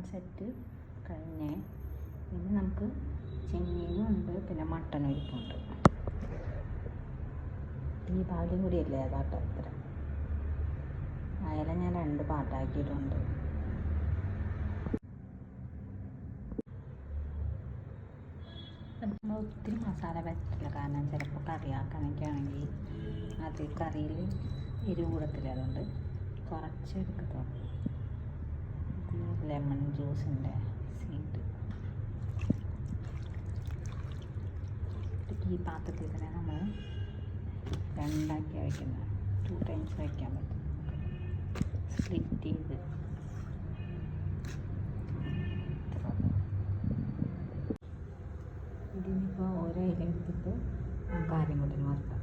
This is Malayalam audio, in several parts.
സെറ്റ് കഴിഞ്ഞ് ഇനി നമുക്ക് ചെമ്മീനും ഉണ്ട്, പിന്നെ മട്ടൻ ഇരിപ്പുണ്ട്. ദീപാവലിയും കൂടിയല്ലേ അതാട്ടോ ഇത്ര. അയല ഞാൻ 2 പാട്ടാക്കിയിട്ടുണ്ട്. നമ്മൾ ഒത്തിരി മസാല പറ്റില്ല, കാരണം ചിലപ്പോൾ കറിയാക്കാനൊക്കെ ആണെങ്കിൽ അത് കറിയിൽ എരിവ് കൂടത്തില്ല. അതുകൊണ്ട് കുറച്ച് എടുക്കത്തുള്ളൂ. ഇത് ലെമൺ ജ്യൂസിൻ്റെ സീഡ് ഈ പാത്രത്തിൽ തന്നെ നമ്മൾ 2 വയ്ക്കുന്നത്. 2 ടൈംസ് വയ്ക്കാൻ പറ്റും. സ്പ്ലിറ്റ് ചെയ്ത് ഇതിനിപ്പോൾ ഓരോ ഇല എടുത്തിട്ട് കാര്യം കൊണ്ടിന് വറുക്കാം.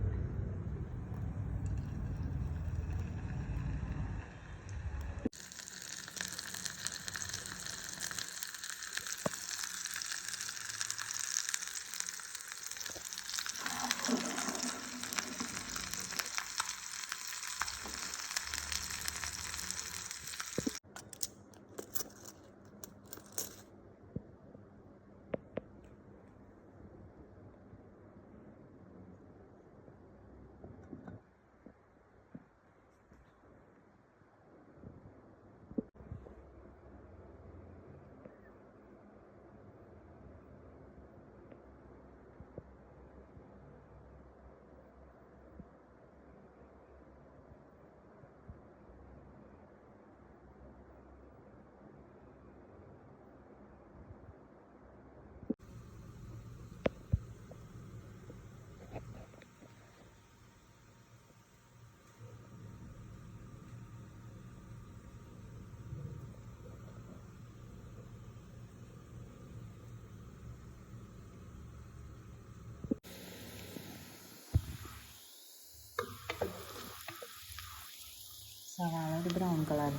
സവാള ഒരു ബ്രൗൺ കളർ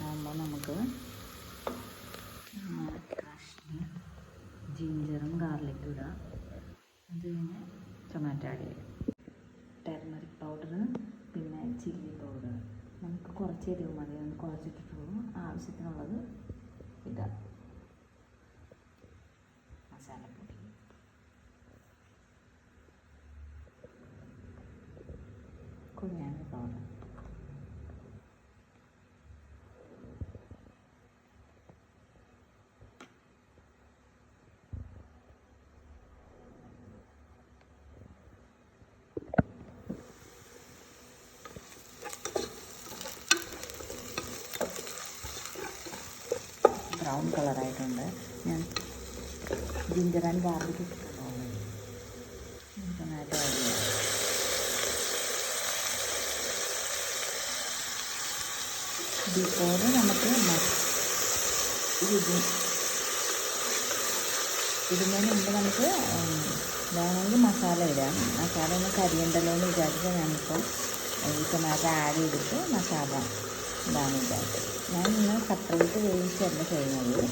ആകുമ്പോൾ നമുക്ക് കാശ്മീർ ജിഞ്ചറും ഗാർലിക്കും ഇടുക. അത് കഴിഞ്ഞ് ടൊമാറ്റോ ആഡ് ചെയ്യുക. ടർമറിക് പൗഡർ, പിന്നെ ചില്ലി പൗഡർ. നമുക്ക് കുറച്ച് എരിവ് മതി, നമുക്ക് കുറച്ചിട്ടിട്ടുള്ളൂ. ആവശ്യത്തിനുള്ളത് ഇടുക. മസാലപ്പൊടി, കുരുമുളക് പൗഡർ, ബ്രൗൺ കളറായിട്ടുണ്ട്. ഞാൻ ജിഞ്ചർ ആൻഡ് ഗാർലിക് ഇട്ടിട്ടുണ്ട് ഓൾറെഡി. ടൊമാറ്റോ ആഡ് ചെയ്യാം. ബിഫോറ് നമുക്ക് ഇടുന്നതിന് മുമ്പ് നമുക്ക് വേണമെങ്കിൽ മസാല ഇടാം. മസാല ഒന്ന് കരിയണ്ടല്ലോ എന്ന് വിചാരിച്ചാൽ ഞാനിപ്പോൾ ഈ ടൊമാറ്റോ ആഡ് ചെയ്തിട്ട് മസാല ഇടാന്ന് വിചാരിച്ചത്. ഞാൻ ഇന്ന് സെപ്പറേറ്റ് വേവിച്ചല്ല ചെയ്യുന്നത്.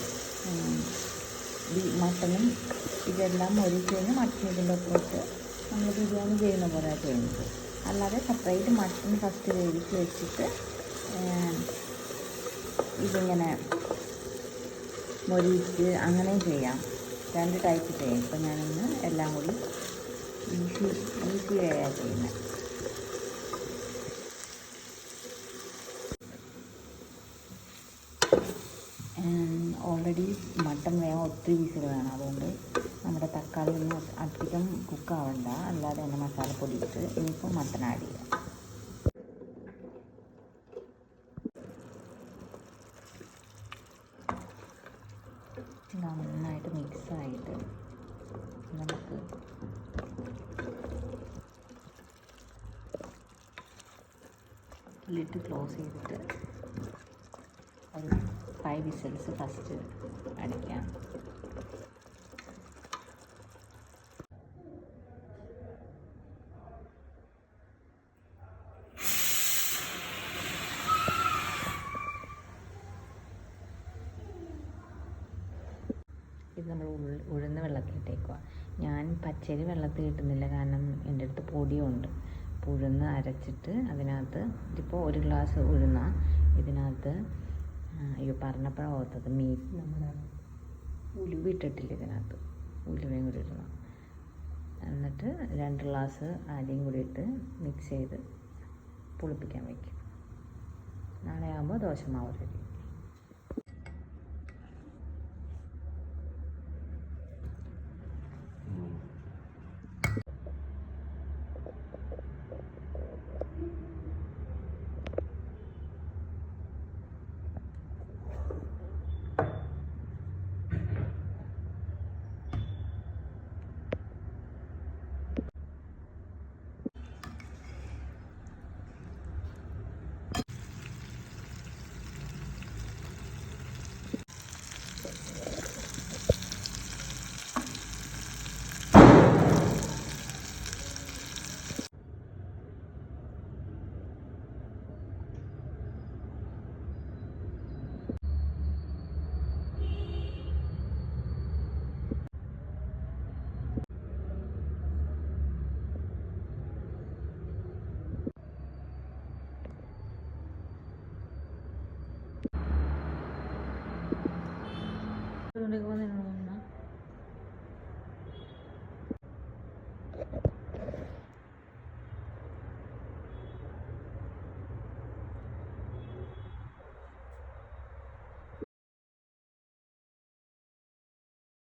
മട്ടനും ഇതെല്ലാം മൊരിച്ച് കഴിഞ്ഞ് മട്ടൻ ഇതിൻ്റെ ഒപ്പമിട്ട് നമ്മൾ ബിരിയാണി ചെയ്യുന്ന പോലെയാണ് ചെയ്യുന്നത്. അല്ലാതെ സെപ്പറേറ്റ് മട്ടൻ ഫസ്റ്റ് വേവിച്ച് വെച്ചിട്ട് ഇതിങ്ങനെ മൊരിച്ച് അങ്ങനെ ചെയ്യാം. 2 ടൈപ്പ് ചെയ്യാം. ഇപ്പം ഞാനിന്ന് എല്ലാം കൂടി ഈസി വേയാണ് ചെയ്യുന്നത്. ഓൾറെഡി മട്ടൻ വേഗം ഒത്തിരി പീസുകൾ വേണം. അതുകൊണ്ട് നമ്മുടെ തക്കാളി ഒന്നും അധികം കുക്കാവണ്ട. അല്ലാതെ തന്നെ മസാലപ്പൊടി ഇട്ട് ഇനിയിപ്പോൾ മട്ടൻ ആഡ് ചെയ്യാം. നന്നായിട്ട് മിക്സായിട്ട് നമുക്ക് ലിഡ് ക്ലോസ് ചെയ്തിട്ട് ഒരു 5 വിസിൽസ് ഫസ്റ്റ് അടിക്കാം. ഇത് നമ്മൾ ഉഴുന്ന് വെള്ളത്തിലിട്ടേക്കുക. ഞാൻ പച്ചരി വെള്ളത്തിൽ കിട്ടുന്നില്ല, കാരണം എൻ്റെ അടുത്ത് പൊടിയുണ്ട്. ഉഴുന്ന് അരച്ചിട്ട് അതിനകത്ത്, ഇതിപ്പോൾ 1 ഗ്ലാസ് ഉഴുന്ന, ഇതിനകത്ത് അയ്യോ പറഞ്ഞപ്പോഴാണ് ഓർത്തത് നമ്മുടെ ഉലുവ ഇട്ടിട്ടില്ല ഇതിനകത്ത്, ഉലുവയും കൂടി ഇടണം. എന്നിട്ട് 2 ഗ്ലാസ് അരിയും കൂടി ഇട്ട് മിക്സ് ചെയ്ത് പുളിപ്പിക്കാൻ വയ്ക്കും. നാളെ ആകുമ്പോൾ ദോശമാവ് റെഡി.